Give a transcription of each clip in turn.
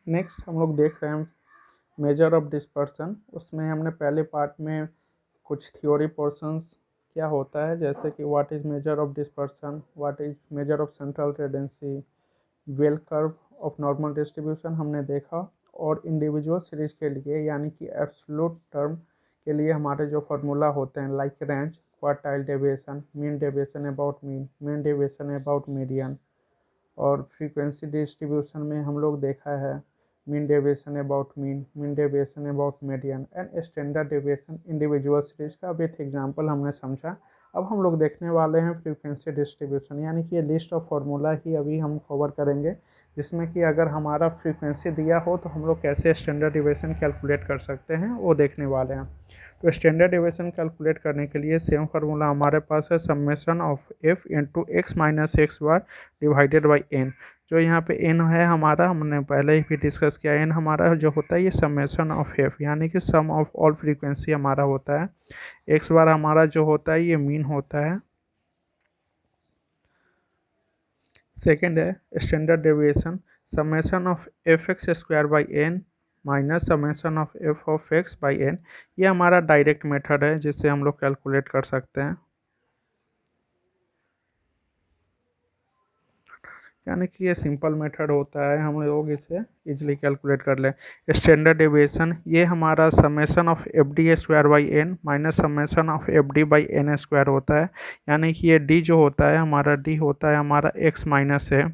Next हम लोग देख रहे हैं मेजर ऑफ डिस्पर्सन। उसमें हमने पहले पार्ट में कुछ थ्योरी पोर्शंस क्या होता है, जैसे कि what is measure of dispersion, what is major of central tendency, well curve of normal distribution हमने देखा। और इंडिविजुअल सीरीज के लिए यानी कि एब्सोल्यूट टर्म के लिए हमारे जो फार्मूला होते हैं like range, quartile deviation, mean deviation about mean deviation about median. और फ्रीक्वेंसी डिस्ट्रीब्यूशन में हम लोग देखा है mean deviation about mean deviation about median and standard deviation individual series का विथ एग्जांपल हमने समझा। अब हम लोग देखने वाले हैं फ्रीक्वेंसी डिस्ट्रीब्यूशन, यानी कि ये लिस्ट ऑफ फार्मूला ही अभी हम कवर करेंगे, जिसमें कि अगर हमारा फ्रीक्वेंसी दिया हो तो हम लोग कैसे स्टैंडर्ड डेविएशन कैलकुलेट कर सकते हैं वो देखने वाले हैं। तो स्टैंडर्ड डेविएशन कैलकुलेट करने के लिए सेम फार्मूला हमारे पास है summation of f into x minus x bar divided by n. जो यहाँ पे एन है हमारा, हमने पहले ही भी डिस्कस किया, एन हमारा जो होता है ये समेशन ऑफ एफ यानी कि सम ऑफ ऑल फ्रीक्वेंसी हमारा होता है। एक्स बार हमारा जो होता है ये मीन होता है। सेकेंड है standard deviation summation of f x square by n minus summation of f of x by n. ये हमारा डायरेक्ट मेथड है जिससे हम लोग कैलकुलेट कर सकते हैं, यानी कि ये सिंपल मेथड होता है, हम लोग इसे इजीली कैलकुलेट कर लें। स्टैंडर्ड डेविएशन ये हमारा summation of f d square by n minus summation of f d by n square होता है। यानी कि ये डी जो होता है हमारा, डी होता है हमारा एक्स माइनस है,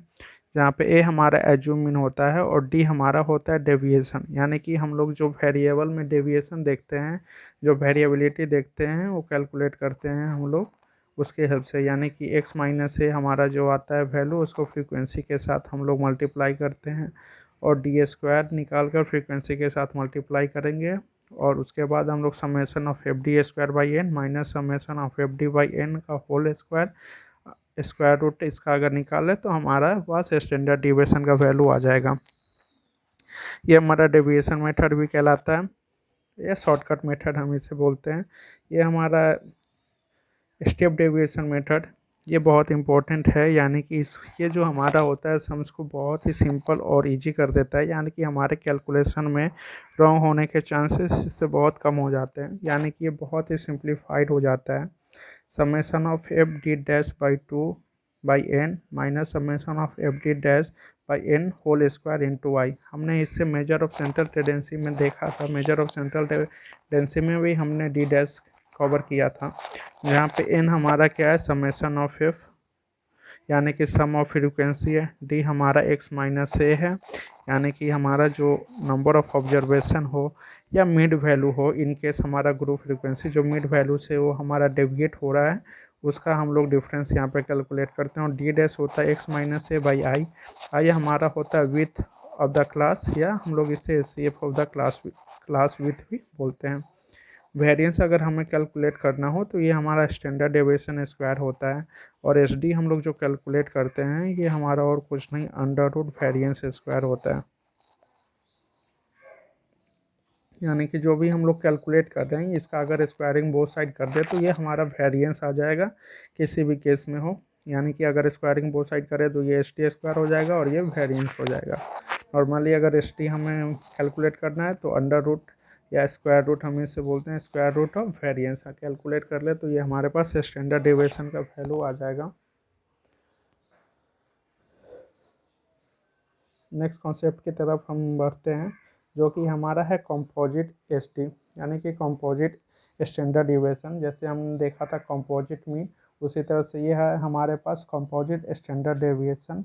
जहाँ पे ए हमारा एज्यूमिन होता है और डी हमारा होता है डेविएशन। यानी कि हम लोग जो वेरिएबल में डेविएशन देखते हैं, जो वेरिएबिलिटी देखते हैं वो कैलकुलेट करते हैं हम लोग उसके हेल्प से। यानी कि एक्स माइनस ए हमारा जो आता है वैल्यू, उसको फ्रीक्वेंसी के साथ हम लोग मल्टीप्लाई करते हैं और डी स्क्वायर निकाल कर फ्रीक्वेंसी के साथ मल्टीप्लाई करेंगे। और उसके बाद हम लोग summation of f d square by n minus summation of f d by n का होल स्क्वायर स्क्वायर रूट इसका अगर निकालें तो हमारा पास स्टैंडर्ड डिविएशन का वैल्यू आ जाएगा। ये हमारा डेविएशन मेथड भी कहलाता है, या शॉर्टकट मेथड हम इसे बोलते हैं। ये हमारा स्टेप डेविएशन मेथड ये बहुत इंपॉर्टेंट है, यानी कि ये जो हमारा होता है सम्स को बहुत ही सिंपल और इजी कर देता है। यानी कि हमारे कैलकुलेशन में रॉन्ग होने के चांसेस इससे बहुत कम हो जाते हैं, यानी कि ये बहुत ही सिंप्लीफाइड हो जाता है। Summation of f d dash by two by n minus summation of f d dash by n whole square into y. हमने इससे मेजर ऑफ सेंट्रल टेंडेंसी में देखा था, मेजर ऑफ सेंट्रल टेंडेंसी में भी हमने डी डैश कवर किया था, जहाँ पे एन हमारा क्या है समेशन ऑफ एफ यानी कि सम ऑफ फ्रीक्वेंसी है, डी हमारा एक्स माइनस ए है यानी कि हमारा जो नंबर ऑफ ऑब्जर्वेशन हो या मिड वैल्यू हो, इन केस हमारा ग्रुप फ्रीक्वेंसी जो मिड वैल्यू से वो हमारा डेविएट हो रहा है उसका हम लोग डिफरेंस यहाँ पे कैलकुलेट करते हैं। और डी डैश होता है X minus A by I. I हमारा होता है विथ ऑफ द क्लास, या हम लोग इसे c f of the class with भी बोलते हैं। वेरिएंस अगर हमें कैलकुलेट करना हो तो ये हमारा स्टैंडर्ड डेविएशन स्क्वायर होता है। और एस डी हम लोग जो कैलकुलेट करते हैं ये हमारा और कुछ नहीं अंडर रूट वेरिएंस स्क्वायर होता है। यानी कि जो भी हम लोग कैलकुलेट कर रहे हैं इसका अगर स्क्वायरिंग बोथ साइड कर दे तो ये हमारा वेरिएंस आ जाएगा किसी भी केस में हो। यानी कि अगर स्क्वायरिंग बोथ साइड करें तो ये एस टी स्क्वायर हो जाएगा और ये वेरिएंस हो जाएगा। नॉर्मली अगर एस टी हमें कैलकुलेट करना है तो अंडर रूट या स्क्वायर रूट हम इसे बोलते हैं square root of variance calculate कर ले तो ये हमारे पास स्टैंडर्ड डेविएशन का वैल्यू आ जाएगा। नेक्स्ट कॉन्सेप्ट की तरफ हम बढ़ते हैं, जो कि हमारा है कंपोजिट एस टी यानी कि कंपोजिट स्टैंडर्ड डेविएशन। जैसे हमने देखा था कंपोजिट मीन, उसी तरह से ये है हमारे पास कंपोजिट स्टैंडर्ड डेविएशन,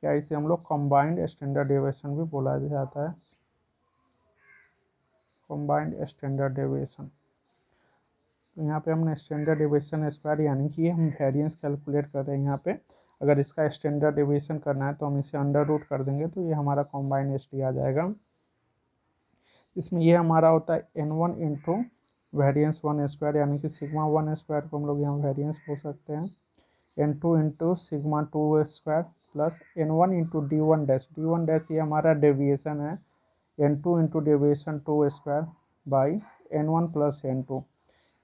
या इसे हम लोग कंबाइंड स्टैंडर्ड डेविएशन भी बोला जाता है। कंबाइंड स्टैंडर्ड डेविएशन, तो यहाँ पे हमने स्टैंडर्ड डेविएशन स्क्वायर यानी कि हम वेरिएंस कैलकुलेट कर रहे हैं। यहाँ पे अगर इसका स्टैंडर्ड डेविएशन करना है तो हम इसे अंडर रूट कर देंगे तो ये हमारा कंबाइंड एस टी आ जाएगा। इसमें ये हमारा होता है n one into variance one square यानी कि सिग्मा वन स्क्वायर को हम लोग यहाँ वेरियंस बोल सकते हैं, n two into sigma two square plus n one into d one dash ये हमारा डेविएशन है, n two into deviation two square by n one plus n two.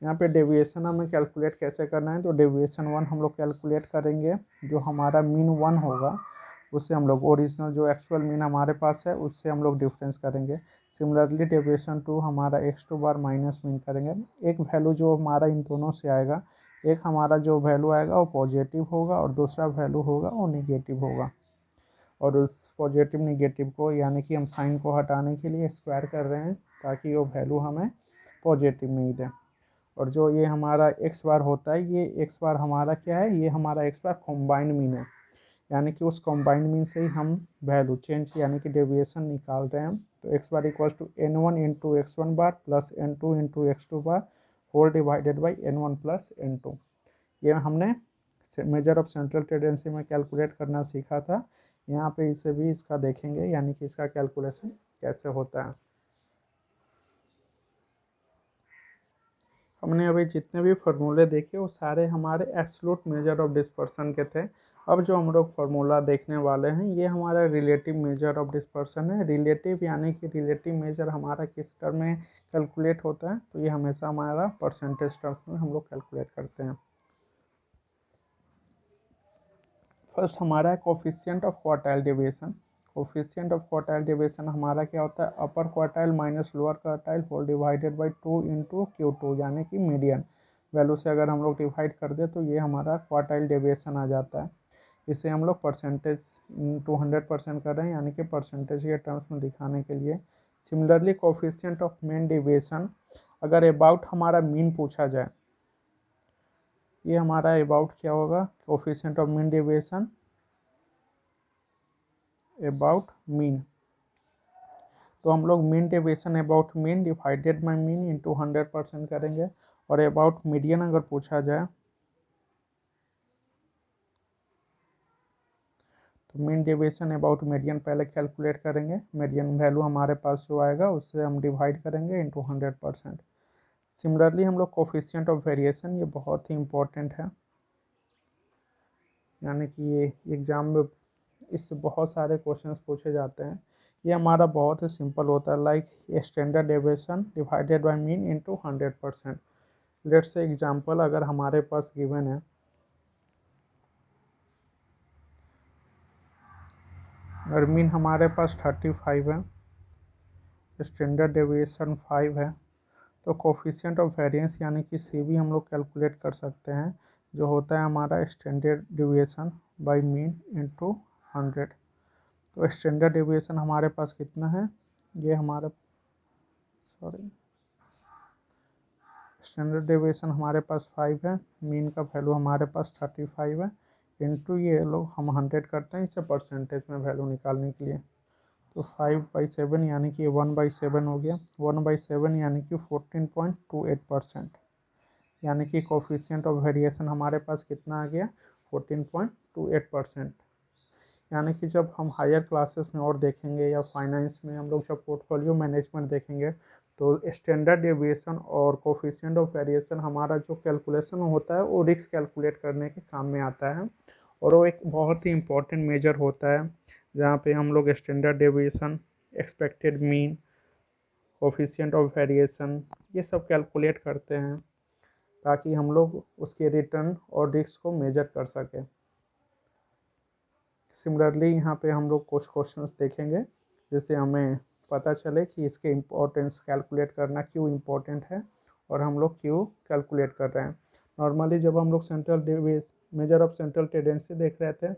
यहाँ पे डेविएशन हमें कैलकुलेट कैसे करना है, तो डेविएशन वन हम लोग कैलकुलेट करेंगे, जो हमारा मीन वन होगा उससे हम लोग ओरिजिनल जो एक्चुअल मीन हमारे पास है उससे हम लोग डिफरेंस करेंगे। सिमिलरली डेविएशन टू हमारा x2 बार माइनस मीन करेंगे। एक वैल्यू जो हमारा इन दोनों से आएगा, एक हमारा जो वैल्यू आएगा वो पॉजिटिव होगा और दूसरा वैल्यू होगा वो निगेटिव होगा। और उस पॉजिटिव निगेटिव को यानी कि हम साइन को हटाने के लिए स्क्वायर कर रहे हैं ताकि वो वैल्यू हमें पॉजिटिव में ही दे। और जो ये हमारा x बार होता है, ये x बार हमारा क्या है, ये हमारा x बार कॉम्बाइंड मीन है, यानी कि उस कॉम्बाइंड मीन से ही हम वैल्यू चेंज यानी कि डेविएशन निकाल रहे हैं। तो x bar equals to n1 into x1 bar plus n2 into x2 bar whole divided by n1 plus n2। ये हमने मेजर ऑफ सेंट्रल टेंडेंसी में कैलकुलेट करना सीखा था। यहाँ पे इसे भी इसका देखेंगे यानी कि इसका कैलकुलेशन कैसे होता है। हमने अभी जितने भी फार्मूले देखे वो सारे हमारे एब्सोल्यूट मेजर ऑफ डिस्पर्सन के थे। अब जो हम लोग फार्मूला देखने वाले हैं ये हमारा रिलेटिव मेजर ऑफ डिस्पर्सन है। रिलेटिव यानी कि रिलेटिव मेजर हमारा किस टर्म में कैलकुलेट होता है, तो ये हमेशा हमारा परसेंटेज टर्म्स में हम लोग कैलकुलेट करते हैं। फर्स्ट हमारा है coefficient of quartile deviation. Coefficient of quartile deviation हमारा क्या होता है, upper quartile minus lower quartile whole divided by 2 into Q2 यानी कि मीडियन वैल्यू से अगर हम लोग डिवाइड कर दे तो ये हमारा क्वार्टाइल डेविएशन आ जाता है। इसे हम लोग परसेंटेज 200% कर रहे हैं यानी कि परसेंटेज के टर्म्स में दिखाने के लिए। Similarly coefficient of mean deviation, अगर अबाउट हमारा मीन पूछा जाए, ये हमारा अबाउट क्या होगा, coefficient of mean deviation about mean. तो हम लोग mean deviation about mean divided by mean into 100% करेंगे। और अबाउट मीडियन अगर पूछा जाए तो मीन डेविएशन अबाउट मीडियन पहले कैलकुलेट करेंगे। मीडियन वैल्यू हमारे पास जो आएगा उससे हम डिवाइड करेंगे इंटू 100%। सिमिलरली हम लोग कोफिशिएंट ऑफ वेरिएशन, ये बहुत ही इंपॉर्टेंट है, यानी कि ये एग्ज़ाम में इससे बहुत सारे क्वेश्चंस पूछे जाते हैं। ये हमारा बहुत ही सिंपल होता है, like standard deviation divided by mean into 100%। Let's say example अगर हमारे पास गिवन है, अगर मीन हमारे पास 35 है, स्टैंडर्ड डेविएशन 5 है, तो कोफिशिएंट ऑफ वेरिएंस यानी कि सी भी हम लोग कैलकुलेट कर सकते हैं, जो होता है हमारा standard deviation by mean into 100। तो स्टैंडर्ड डेविएशन हमारे पास कितना है, ये हमारा स्टैंडर्ड डेविएशन हमारे पास 5 है, मीन का वैल्यू हमारे पास 35 है, इंटू ये लोग हम 100 करते हैं इसे परसेंटेज में वैल्यू निकालने के लिए। तो 5/7 यानी कि 1/7 हो गया। 1/7 यानी कि 14.28%, यानी कि कोफिशिएंट ऑफ वेरिएशन हमारे पास कितना आ गया, 14.28%। यानी कि जब हम हायर क्लासेस में और देखेंगे या फाइनेंस में हम लोग जब पोर्टफोलियो मैनेजमेंट देखेंगे तो स्टैंडर्ड डेविएशन और कोफिशिएंट ऑफ वेरिएशन हमारा जो कैलकुलेशन होता है वो रिस्क कैलकुलेट करने के काम में आता है। और वो एक बहुत ही इम्पोर्टेंट मेजर होता है जहाँ पे हम लोग standard deviation, expected mean, coefficient of variation ये सब कैलकुलेट करते हैं ताकि हम लोग उसके रिटर्न और रिस्क को मेजर कर सकें। सिमिलरली यहाँ पे हम लोग कुछ क्वेश्चंस देखेंगे जिससे हमें पता चले कि इसके इम्पोर्टेंस कैलकुलेट करना क्यों इम्पोर्टेंट है और हम लोग क्यों कैलकुलेट कर रहे हैं। नॉर्मली जब हम लोग central major of central tendency देख रहे थे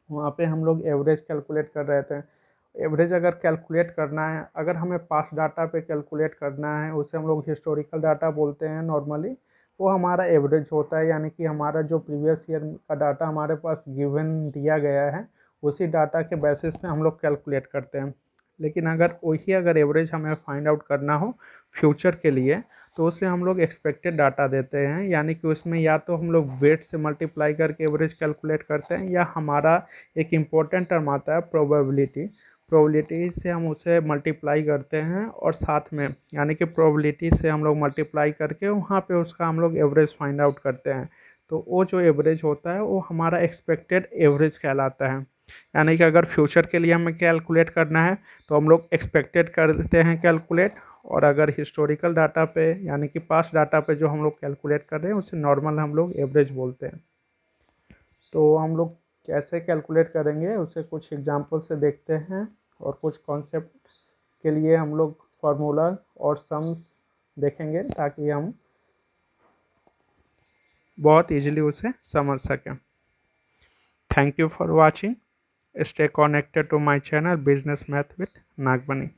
वहाँ पे हम लोग एवरेज कैलकुलेट कर रहे थे। एवरेज अगर कैलकुलेट करना है, अगर हमें पास्ट डाटा पे कैलकुलेट करना है, उसे हम लोग हिस्टोरिकल डाटा बोलते हैं नॉर्मली, वो हमारा एवरेज होता है, यानी कि हमारा जो प्रीवियस ईयर का डाटा हमारे पास गिवन दिया गया है उसी डाटा के बेसिस पे हम लोग कैलकुलेट करते हैं। लेकिन अगर एवरेज हमें फाइंड आउट करना हो फ्यूचर के लिए तो उसे हम लोग एक्सपेक्टेड डाटा देते हैं, यानी कि उसमें या तो हम लोग वेट से मल्टीप्लाई करके एवरेज कैलकुलेट करते हैं या हमारा एक इम्पॉर्टेंट टर्म आता है प्रोबेबिलिटी। प्रोबेबिलिटी से हम उसे मल्टीप्लाई करते हैं और साथ में यानी कि प्रोबेबिलिटी से हम लोग मल्टीप्लाई करके वहाँ पे उसका हम लोग एवरेज फाइंड आउट करते हैं। तो वो जो एवरेज होता है वो हमारा एक्सपेक्टेड एवरेज कहलाता है। यानी कि अगर फ्यूचर के लिए हमें कैलकुलेट करना है तो हम लोग एक्सपेक्टेड करते हैं कैलकुलेट, और अगर हिस्टोरिकल डाटा पे यानी कि पास्ट डाटा पे जो हम लोग कैलकुलेट कर रहे हैं उसे नॉर्मल हम लोग एवरेज बोलते हैं। तो हम लोग कैसे कैलकुलेट करेंगे उसे कुछ एग्जांपल से देखते हैं, और कुछ कॉन्सेप्ट के लिए हम लोग फार्मूला और सम्स देखेंगे ताकि हम बहुत इजीली उसे समझ सकें। Thank you for watching. Stay connected to my channel business math with Nagmani.